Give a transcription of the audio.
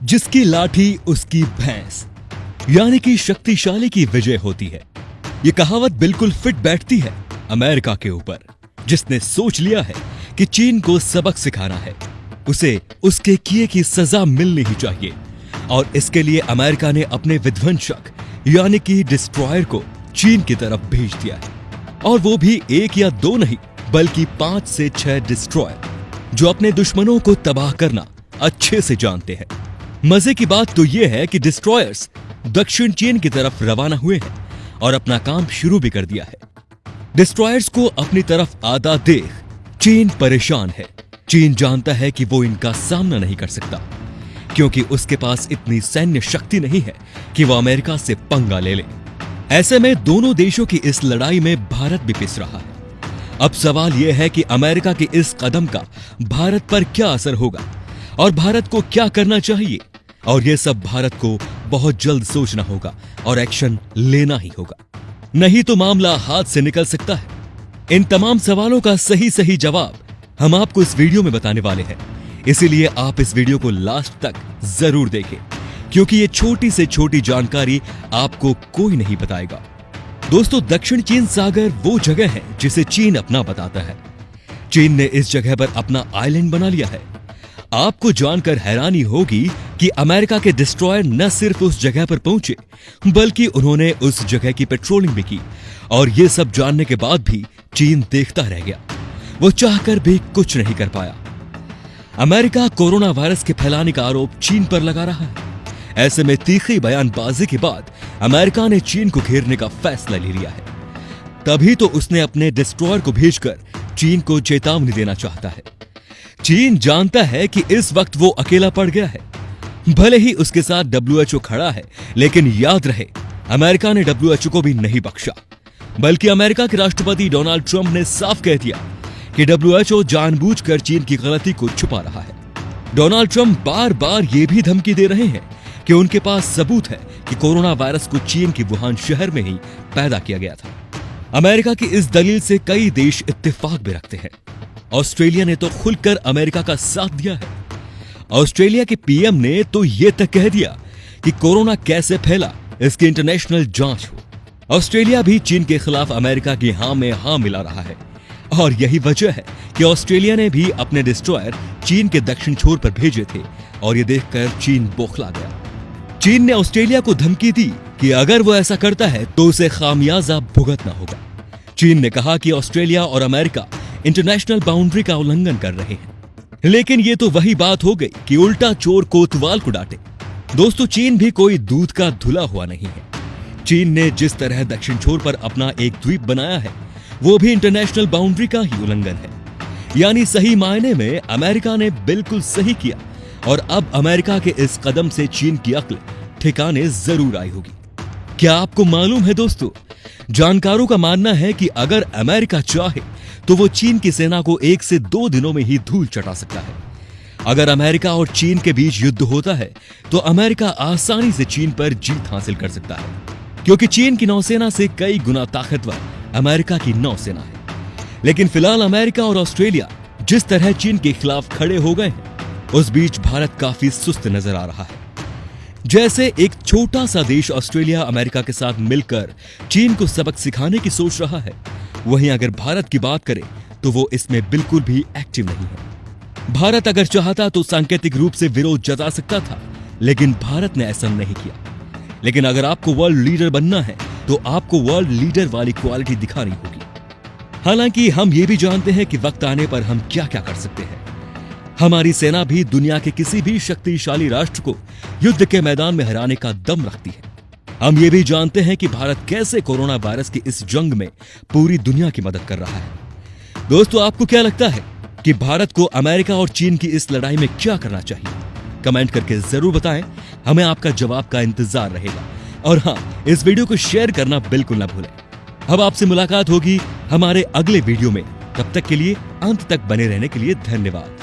जिसकी लाठी उसकी भैंस, यानी कि शक्तिशाली की विजय होती है। ये कहावत बिल्कुल फिट बैठती है अमेरिका के ऊपर, जिसने सोच लिया है कि चीन को सबक सिखाना है, उसे उसके किए की सजा मिलनी ही चाहिए। और इसके लिए अमेरिका ने अपने विध्वंसक यानी कि डिस्ट्रॉयर को चीन की तरफ भेज दिया है, और वो भी एक या दो नहीं बल्कि 5 से 6 डिस्ट्रॉयर, जो अपने दुश्मनों को तबाह करना अच्छे से जानते हैं। मजे की बात तो यह है कि डिस्ट्रॉयर्स दक्षिण चीन की तरफ रवाना हुए हैं और अपना काम शुरू भी कर दिया है। डिस्ट्रॉयर्स को अपनी तरफ आता देख चीन परेशान है। चीन जानता है कि वो इनका सामना नहीं कर सकता, क्योंकि उसके पास इतनी सैन्य शक्ति नहीं है कि वो अमेरिका से पंगा ले ले। ऐसे में दोनों देशों की इस लड़ाई में भारत भी पिस रहा है। अब सवाल यह है कि अमेरिका के इस कदम का भारत पर क्या असर होगा और भारत को क्या करना चाहिए, और यह सब भारत को बहुत जल्द सोचना होगा और एक्शन लेना ही होगा, नहीं तो मामला हाथ से निकल सकता है। इन तमाम सवालों का सही जवाब हम आपको इस वीडियो में बताने वाले हैं, इसीलिए आप इस वीडियो को लास्ट तक जरूर देखें, क्योंकि ये छोटी से छोटी जानकारी आपको कोई नहीं बताएगा। दोस्तों, दक्षिण चीन सागर वो जगह है जिसे चीन अपना बताता है। चीन ने इस जगह पर अपना आइलैंड बना लिया है। आपको जानकर हैरानी होगी कि अमेरिका के डिस्ट्रॉयर न सिर्फ उस जगह पर पहुंचे, बल्कि उन्होंने उस जगह की पेट्रोलिंग भी की, और ये सब जानने के बाद भी चीन देखता रह गया। वो चाहकर भी कुछ नहीं कर पाया। अमेरिका कोरोना वायरस के फैलाने का आरोप चीन पर लगा रहा है। ऐसे में तीखी बयानबाजी के बाद अमेरिका ने चीन को घेरने का फैसला ले लिया है। तभी तो उसने अपने डिस्ट्रॉयर को भेजकर चीन को चेतावनी देना चाहता है। चीन जानता है कि इस वक्त वो अकेला पड़ गया है। भले ही उसके साथ WHO खड़ा है, लेकिन याद रहे, अमेरिका ने WHO को भी नहीं बख्शा, बल्कि अमेरिका के राष्ट्रपति डोनाल्ड ट्रंप ने साफ कह दिया कि WHO जानबूझकर चीन की गलती को छुपा रहा है। डोनाल्ड ट्रंप बार बार ये भी धमकी दे रहे हैं कि उनके पास सबूत है कि कोरोना वायरस को चीन के वुहान शहर में ही पैदा किया गया था। अमेरिका की इस दलील से कई देश इत्तेफाक भी रखते हैं। ऑस्ट्रेलिया ने तो खुलकर अमेरिका का साथ दिया है। ऑस्ट्रेलिया के पीएम ने तो यह तक कह दिया कि कोरोना कैसे फैला, इसकी इंटरनेशनल जांच हो। ऑस्ट्रेलिया भी चीन के खिलाफ अमेरिका की हां में हां मिला रहा है, और यही वजह है कि ऑस्ट्रेलिया ने भी अपने डिस्ट्रॉयर चीन के दक्षिण छोर पर भेजे थे, और यह देखकर चीन बौखला गया। चीन ने ऑस्ट्रेलिया को धमकी दी कि अगर वो ऐसा करता है तो उसे खामियाजा भुगतना होगा। चीन ने कहा कि ऑस्ट्रेलिया और अमेरिका इंटरनेशनल बाउंड्री का उल्लंघन कर रहे हैं, लेकिन ये तो वही बात हो गई कि उल्टा चोर कोतवाल को डांटे। दोस्तों, चीन भी कोई दूध का धुला हुआ नहीं है। चीन ने जिस तरह दक्षिण छोर पर अपना एक द्वीप बनाया है, वो भी इंटरनेशनल बाउंड्री का ही उल्लंघन है। यानी सही मायने में अमेरिका ने बिल्कुल सही किया, और अब अमेरिका के इस कदम से चीन की अक्ल ठिकाने जरूर आई होगी। क्या आपको मालूम है दोस्तों, जानकारों का मानना है कि अगर अमेरिका चाहे तो वो चीन की सेना को 1 से 2 दिनों में ही धूल चटा सकता है। अगर अमेरिका और चीन के बीच युद्ध होता है तो अमेरिका आसानी से चीन पर जीत हासिल कर सकता है, क्योंकि चीन की नौसेना से कई गुना ताकतवर अमेरिका की नौसेना है। लेकिन फिलहाल अमेरिका और ऑस्ट्रेलिया जिस तरह चीन के खिलाफ खड़े हो गए हैं, उस बीच भारत काफी सुस्त नजर आ रहा है। जैसे एक छोटा सा देश ऑस्ट्रेलिया अमेरिका के साथ मिलकर चीन को सबक सिखाने की सोच रहा है, वहीं अगर भारत की बात करें तो वो इसमें बिल्कुल भी एक्टिव नहीं है। भारत अगर चाहता तो सांकेतिक रूप से विरोध जता सकता था, लेकिन भारत ने ऐसा नहीं किया। लेकिन अगर आपको वर्ल्ड लीडर बनना है तो आपको वर्ल्ड लीडर वाली क्वालिटी दिखानी होगी। हालांकि हम ये भी जानते हैं कि वक्त आने पर हम क्या क्या कर सकते हैं। हमारी सेना भी दुनिया के किसी भी शक्तिशाली राष्ट्र को युद्ध के मैदान में हराने का दम रखती है। हम ये भी जानते हैं कि भारत कैसे कोरोना वायरस की इस जंग में पूरी दुनिया की मदद कर रहा है। दोस्तों, आपको क्या लगता है कि भारत को अमेरिका और चीन की इस लड़ाई में क्या करना चाहिए? कमेंट करके जरूर बताएं, हमें आपका जवाब का इंतजार रहेगा। और हाँ, इस वीडियो को शेयर करना बिल्कुल ना भूलें। अब आपसे मुलाकात होगी हमारे अगले वीडियो में। तब तक के लिए अंत तक बने रहने के लिए धन्यवाद।